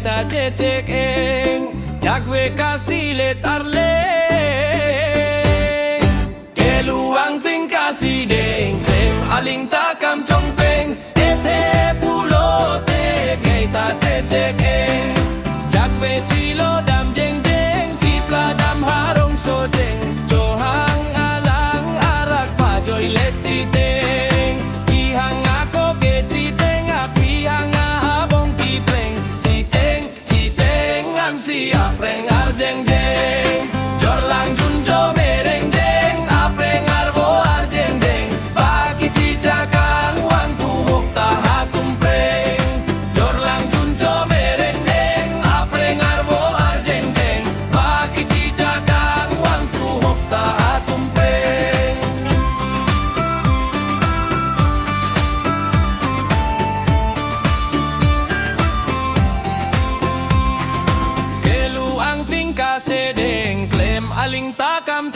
ta cecek eng jagwe kasilet arle keluang ting kasih deng klem aling takam congpeng ete pulo te ta cecek eng jagwe cilo dam jeng jeng kipla dam harong so jeng johang alang arak pajoy let citeng ihang ako ke citeng api hang habong kipleng citeng citeng an siap reng ar jeng jeng jor lang junjo mereng jeng apreng arbo ar jeng jeng baki cicakan wang tuwok taha tumpreng jor lang junjo mereng jeng apreng arbo ar jeng jeng baki cicakan wang tuwok taha tumpreng keluang tingkah sedeng klem aling takam